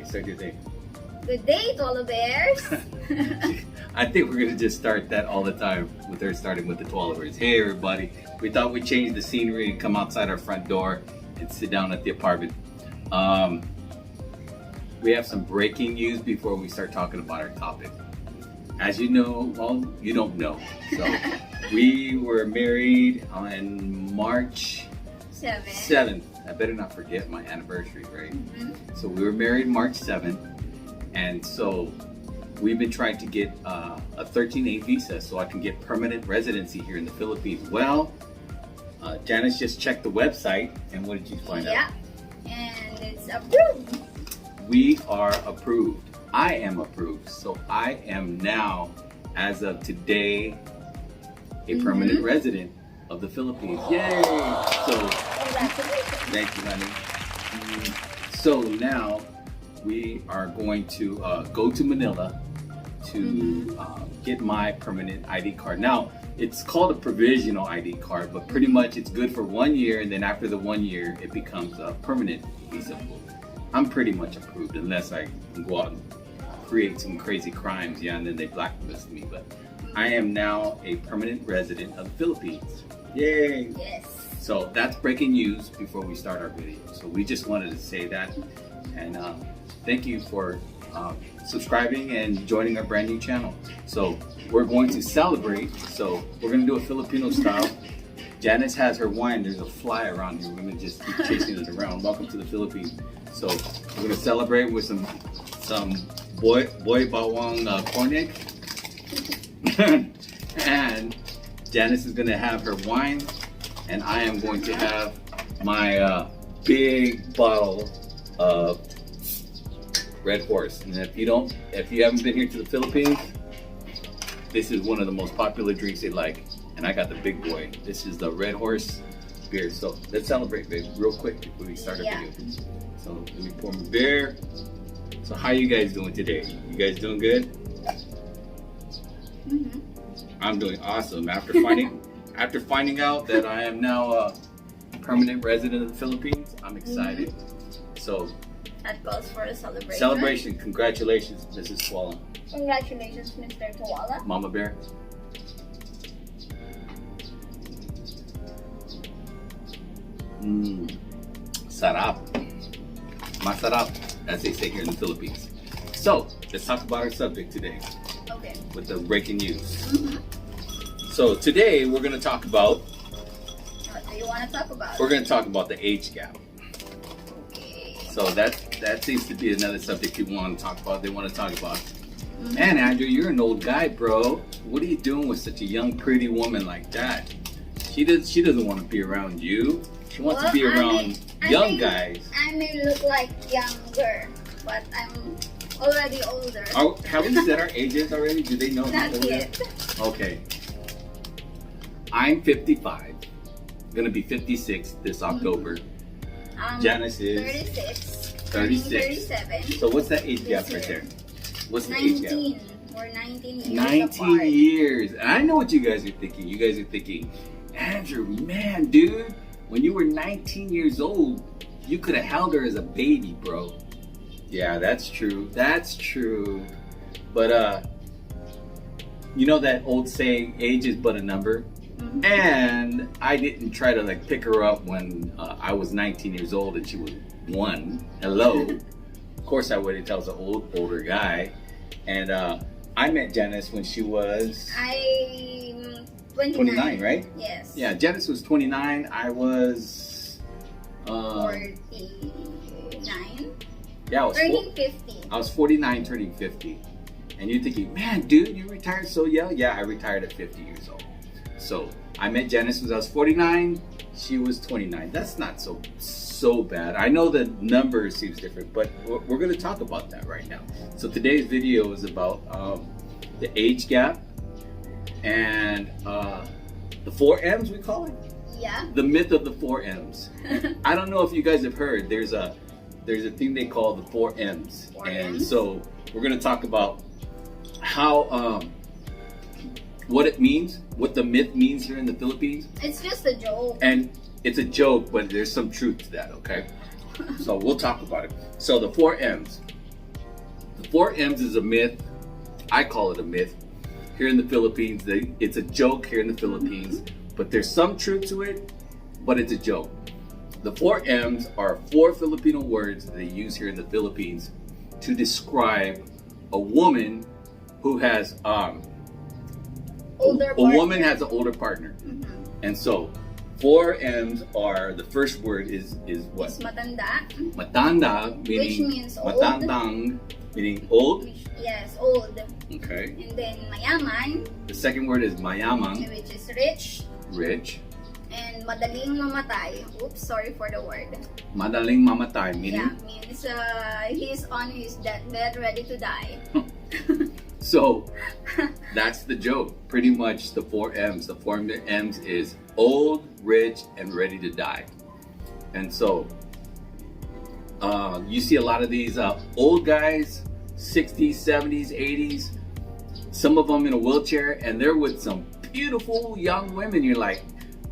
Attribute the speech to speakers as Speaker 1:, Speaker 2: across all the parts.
Speaker 1: Start your day.
Speaker 2: Good day, Koala Bears.
Speaker 1: I think we're gonna just start that all the time with her starting with the Twallowers. Hey everybody, we thought we'd change the scenery and come outside our front door and sit down at the apartment. We have some breaking news before we start talking about our topic. As you know, well, you don't know. So we were married on March 7th. I better not forget my anniversary, right?
Speaker 2: Mm-hmm.
Speaker 1: So we were married March 7th, and so we've been trying to get a 13A visa so I can get permanent residency here in the Philippines. Well, Janice just checked the website, and what did you find out?
Speaker 2: Yeah, and it's approved.
Speaker 1: We are approved. I am approved. So I am now, as of today, a permanent resident of the Philippines. Yay! So, thank you, honey. So now we are going to go to Manila to get my permanent ID card. Now, it's called a provisional ID card, but pretty much it's good for 1 year, and then after the 1 year, it becomes a permanent visa. I'm pretty much approved unless I go out and create some crazy crimes, and then they blacklist me. But I am now a permanent resident of the Philippines. Yay!
Speaker 2: Yes.
Speaker 1: So that's breaking news before we start our video. So we just wanted to say that, and thank you for subscribing and joining our brand new channel. So we're going to celebrate. So we're going to do a Filipino style. Janice has her wine. There's a fly around here. We're going to just keep chasing it around. Welcome to the Philippines. So we're going to celebrate with some boy bawang corn, and Janice is going to have her wine, and I am going to have my big bottle of Red Horse. And if you haven't been here to the Philippines, this is one of the most popular drinks they like, and I got the big boy. This is the Red Horse beer. So let's celebrate, babe, real quick before we start our video. So let me pour my beer. So how you guys doing today? You guys doing good? I'm doing awesome. After finding out that I am now a permanent resident of the Philippines, I'm excited. So
Speaker 2: that calls for a celebration.
Speaker 1: Celebration. Congratulations, Mrs. Swallow.
Speaker 2: Congratulations, Mr. Koala.
Speaker 1: Mama Bear. Sarap. Masarap, as they say here in the Philippines. So, let's talk about our subject today.
Speaker 2: Okay.
Speaker 1: With the breaking news. So, today we're going to talk about...
Speaker 2: What do you want to talk about?
Speaker 1: We're going to talk about the age gap.
Speaker 2: Okay.
Speaker 1: So, that seems to be another subject people want to talk about. They want to talk about. Man, Andrew, you're an old guy, bro. What are you doing with such a young, pretty woman like that? She doesn't want to be around you. She wants to be around young guys.
Speaker 2: I may look like younger, but I'm already older.
Speaker 1: Have we said our ages already? Do they know?
Speaker 2: Not yet.
Speaker 1: Okay. I'm 55. Gonna be 56 this October. Janice is 36.
Speaker 2: 37.
Speaker 1: So what's that age gap right there? What's the age gap?
Speaker 2: 19. We're 19 years
Speaker 1: 19
Speaker 2: apart.
Speaker 1: years. And I know what you guys are thinking. You guys are thinking, Andrew, man, dude, when you were 19 years old, you could have held her as a baby, bro. Yeah, that's true. That's true. But, you know that old saying, age is but a number? And I didn't try to like pick her up when I was 19 years old and she was 1. Hello. Of course I waited until I was an older guy. And I met Janice when she was...
Speaker 2: I'm 29.
Speaker 1: 29, right?
Speaker 2: Yes.
Speaker 1: Yeah, Janice was 29. I was...
Speaker 2: 49?
Speaker 1: Yeah, I was...
Speaker 2: Turning 50.
Speaker 1: I was 49, turning 50. And you're thinking, man, dude, you retired so young? Yeah, I retired at 50 years old. So I met Janice when I was 49. She was 29. That's not so bad. I know the number seems different, but we're going to talk about that right now. So today's video is about the age gap and the 4M's, we call it.
Speaker 2: Yeah.
Speaker 1: The myth of the 4M's. I don't know if you guys have heard. There's a thing they call the 4M's, and so we're going to talk about how what it means, what the myth means here in the Philippines.
Speaker 2: It's just a joke.
Speaker 1: And it's a joke, but there's some truth to that, okay? So we'll talk about it. So the 4M's. 4M's is a myth. I call it a myth. Here in the Philippines, it's a joke here in the Philippines, but there's some truth to it, but it's a joke. The 4M's are 4 Filipino words that they use here in the Philippines to describe a woman who has
Speaker 2: Older
Speaker 1: a
Speaker 2: partner.
Speaker 1: woman has an older partner. And so 4M's are, the first word is what?
Speaker 2: Is matanda.
Speaker 1: Matanda, meaning
Speaker 2: Which means old.
Speaker 1: matandang, meaning old.
Speaker 2: Yes, old.
Speaker 1: Okay.
Speaker 2: And then mayaman,
Speaker 1: The second word is mayamang,
Speaker 2: which is rich.
Speaker 1: rich.
Speaker 2: And madaling mamatay. Oops, sorry for the word.
Speaker 1: Madaling mamatay, meaning.
Speaker 2: Yeah, means he's on his deathbed ready to die.
Speaker 1: So that's the joke. Pretty much the 4M's. The 4M's is old, rich, and ready to die. And so you see a lot of these old guys, 60s, 70s, 80s, some of them in a wheelchair, and they're with some beautiful young women. You're like,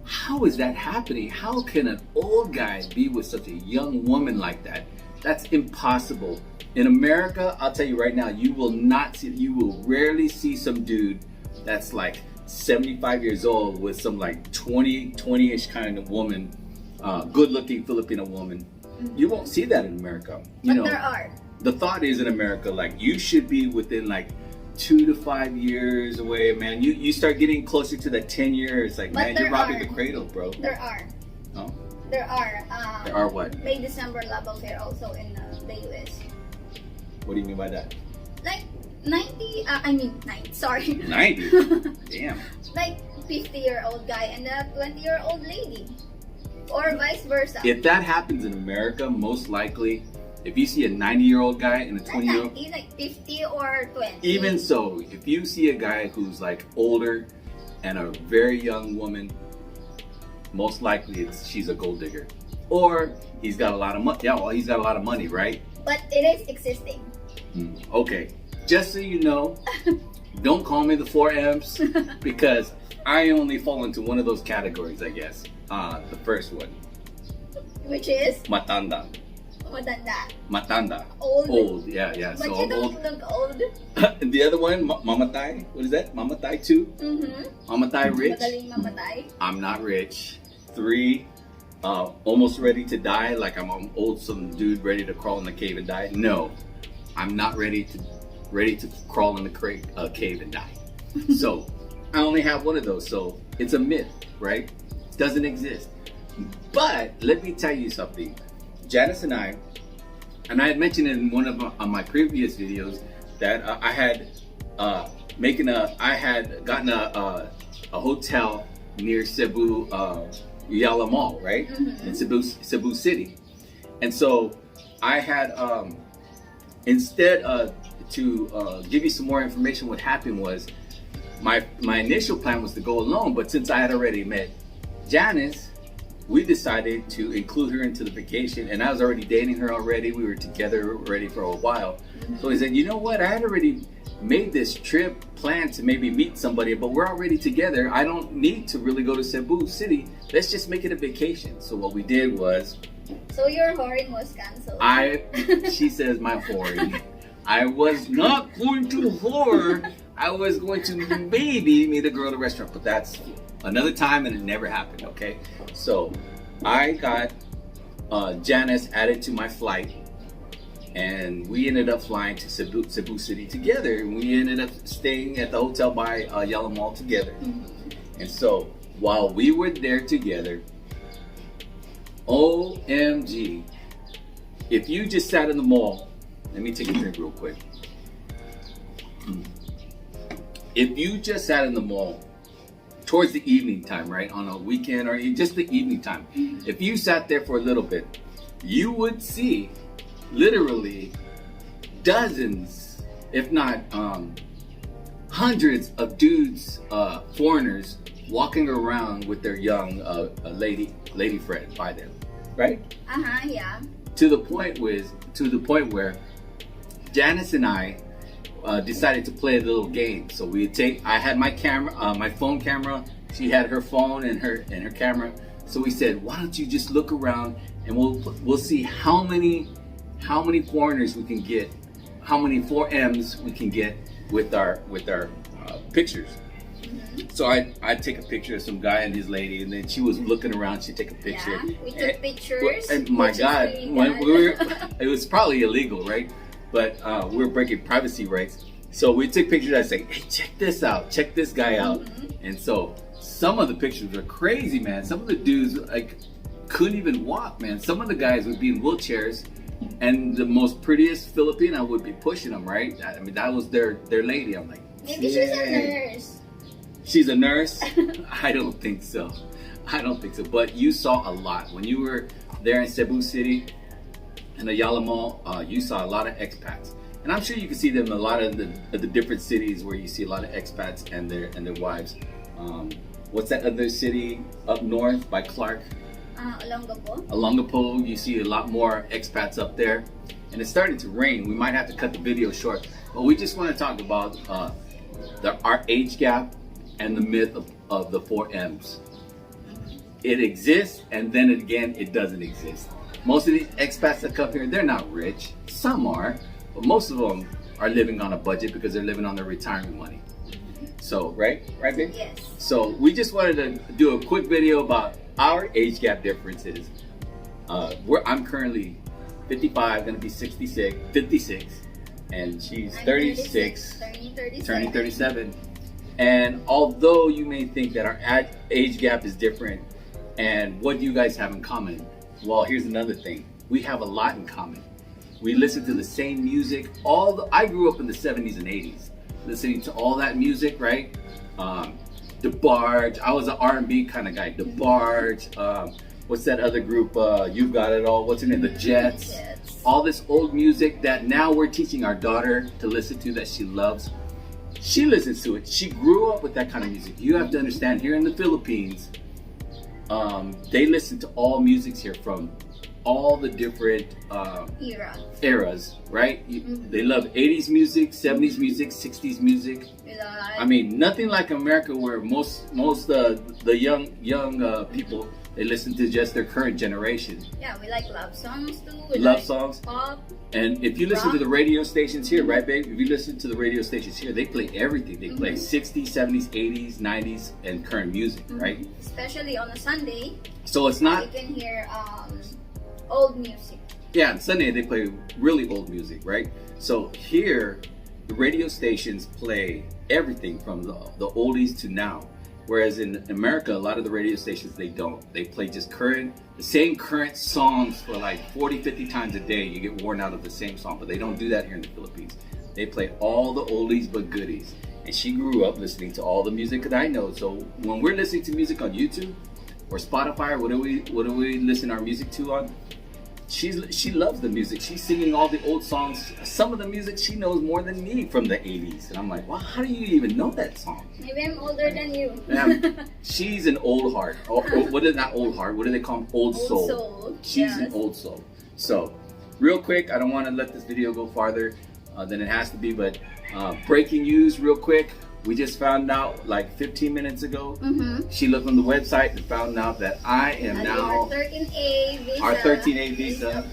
Speaker 1: how is that happening? How can an old guy be with such a young woman like that? That's impossible. In America, I'll tell you right now, you will rarely see some dude that's like 75 years old with some like 20-ish kind of woman, good looking Filipino woman. You won't see that in America.
Speaker 2: But there are.
Speaker 1: The thought is in America, like you should be within like 2 to 5 years away, man. You start getting closer to that 10 years, like,
Speaker 2: But
Speaker 1: man, you're robbing
Speaker 2: are.
Speaker 1: the cradle, bro.
Speaker 2: There are.
Speaker 1: Oh,
Speaker 2: There are.
Speaker 1: there are what?
Speaker 2: May December love affair also in the US.
Speaker 1: What do you mean by that?
Speaker 2: Like 90, sorry.
Speaker 1: 90? Damn.
Speaker 2: Like 50-year-old guy and a 20-year-old lady. Or vice versa.
Speaker 1: If that happens in America, most likely, if you see a 90-year-old guy and a
Speaker 2: Not
Speaker 1: 20-year-old,
Speaker 2: 90, like 50 or 20.
Speaker 1: even so, if you see a guy who's like older and a very young woman, most likely she's a gold digger. Or he's got a lot of money. Yeah, well, he's got a lot of money, right?
Speaker 2: But it is existing.
Speaker 1: Okay, just so you know, don't call me the 4M's because I only fall into one of those categories, I guess. The first one,
Speaker 2: Which is
Speaker 1: matanda.
Speaker 2: matanda.
Speaker 1: Matanda.
Speaker 2: Old.
Speaker 1: Yeah.
Speaker 2: But
Speaker 1: So
Speaker 2: you
Speaker 1: I'm
Speaker 2: don't
Speaker 1: old.
Speaker 2: look old.
Speaker 1: The other one, mamatay. What is that? Mamatay 2. Mamatay rich.
Speaker 2: Madaling mamatay.
Speaker 1: I'm not rich. 3, almost ready to die. Like I'm old, some dude ready to crawl in the cave and die. No, I'm not ready to crawl in the cave and die. So I only have one of those. So it's a myth, right? It doesn't exist. But let me tell you something. Janice and I had mentioned in one of my previous videos that I had gotten a hotel near Cebu, Yala Mall, right? In Cebu City. And so I had, instead to give you some more information, what happened was my initial plan was to go alone, but since I had already met Janice, we decided to include her into the vacation, and I was already dating her already. We were together already for a while. So he said, you know what, I had already made this trip plan to maybe meet somebody, but we're already together. I don't need to really go to Cebu City. Let's just make it a vacation. So what we did was,
Speaker 2: So your whoring was cancelled.
Speaker 1: she says my whoring. I was not going to whore. I was going to maybe meet a girl at a restaurant, but that's another time and it never happened, okay? So I got Janice added to my flight, and we ended up flying to Cebu City together, and we ended up staying at the hotel by Yellow Mall together. And so while we were there together, OMG, if you just sat in the mall, let me take a drink real quick. If you just sat in the mall towards the evening time, right, on a weekend or just the evening time, if you sat there for a little bit, you would see literally dozens, if not hundreds of dudes, foreigners, walking around with their young lady friend by them, right?
Speaker 2: Yeah.
Speaker 1: To the point where Janice and I decided to play a little game. So I had my camera, my phone camera. She had her phone and her camera. So we said, why don't you just look around and we'll see how many foreigners we can get how many 4M's we can get with our pictures. So I take a picture of some guy and his lady, and then she was looking around. She'd take a picture.
Speaker 2: Yeah, we took pictures.
Speaker 1: And my God,
Speaker 2: really
Speaker 1: when we were, it was probably illegal, right? But we were breaking privacy rights. So we took pictures. I say, hey, check this out. Check this guy out. And so some of the pictures are crazy, man. Some of the dudes like couldn't even walk, man. Some of the guys would be in wheelchairs, and the most prettiest Filipina would be pushing them, right? I mean, that was their lady. I'm like,
Speaker 2: maybe she's a nurse.
Speaker 1: She's a nurse? I don't think so. I don't think so. But you saw a lot. When you were there in Cebu City and Ayala Mall, you saw a lot of expats. And I'm sure you can see them in a lot of the different cities where you see a lot of expats and their wives. What's that other city up north by Clark?
Speaker 2: Olongapo.
Speaker 1: Olongapo, you see a lot more expats up there. And it's starting to rain. We might have to cut the video short. But we just want to talk about our age gap and the myth of the 4M's. It exists, and then again, it doesn't exist. Most of these expats that come here, they're not rich. Some are, but most of them are living on a budget because they're living on their retirement money. So, right, babe?
Speaker 2: Yes.
Speaker 1: So we just wanted to do a quick video about our age gap differences. I'm currently 55, gonna be 56, and she's 36, turning 37. And although you may think that our age gap is different, and what do you guys have in common? Well, here's another thing. We have a lot in common. We listen to the same music. I grew up in the 70s and 80s, listening to all that music, right? DeBarge. I was an R&B kind of guy. DeBarge. What's that other group? You've Got It All. What's her name? The Jets. All this old music that now we're teaching our daughter to listen to that she loves. She listens to it. She grew up with that kind of music. You have to understand, here in the Philippines, they listen to all musics here from all the different eras, right? They love 80s music, 70s music, 60s music. I mean, nothing like America, where most the young people, they listen to just their current generation.
Speaker 2: Yeah, we like love songs too. We
Speaker 1: love
Speaker 2: like
Speaker 1: songs.
Speaker 2: Pop.
Speaker 1: And if you listen to the radio stations here, right, babe? If you listen to the radio stations here, they play everything. They play 60s, 70s, 80s, 90s, and current music, right?
Speaker 2: Especially on a Sunday.
Speaker 1: So it's not.
Speaker 2: You can hear old music.
Speaker 1: Yeah, on Sunday they play really old music, right? So here, the radio stations play everything from the oldies to now. Whereas in America, a lot of the radio stations, they don't. They play just the same current songs for like 40, 50 times a day. You get worn out of the same song, but they don't do that here in the Philippines. They play all the oldies but goodies. And she grew up listening to all the music that I know. So when we're listening to music on YouTube or Spotify, what do we listen our music to on? She loves the music. She's singing all the old songs. Some of the music she knows more than me from the 80s. And I'm like, well, how do you even know that song?
Speaker 2: Maybe I'm older than you.
Speaker 1: She's an old heart. What is that old heart? What do they call them? Old soul. She's an old soul. So, real quick, I don't want to let this video go farther than it has to be, but breaking news real quick. We just found out like 15 minutes ago. She looked on the website and found out that I am now
Speaker 2: our 13A visa.
Speaker 1: Our 13A visa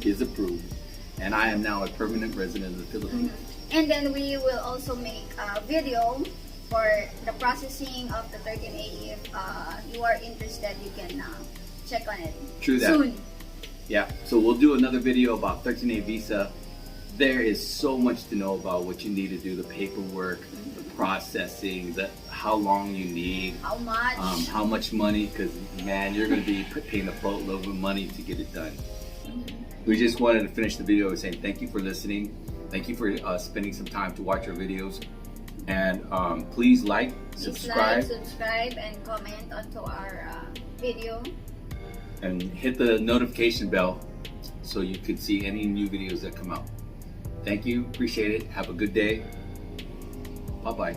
Speaker 1: is approved, and I am now a permanent resident of the Philippines.
Speaker 2: And then we will also make a video for the processing of the 13A. If you are interested, you can check on it.
Speaker 1: True that.
Speaker 2: Soon.
Speaker 1: Yeah. So we'll do another video about 13A visa. There is so much to know about what you need to do, the paperwork, the processing, how long you need, how much money, because man, you're going to be paying a boatload of money to get it done. We just wanted to finish the video with saying thank you for listening. Thank you for spending some time to watch our videos. And please subscribe,
Speaker 2: and comment onto our video.
Speaker 1: And hit the notification bell so you can see any new videos that come out. Thank you. Appreciate it. Have a good day. Bye-bye.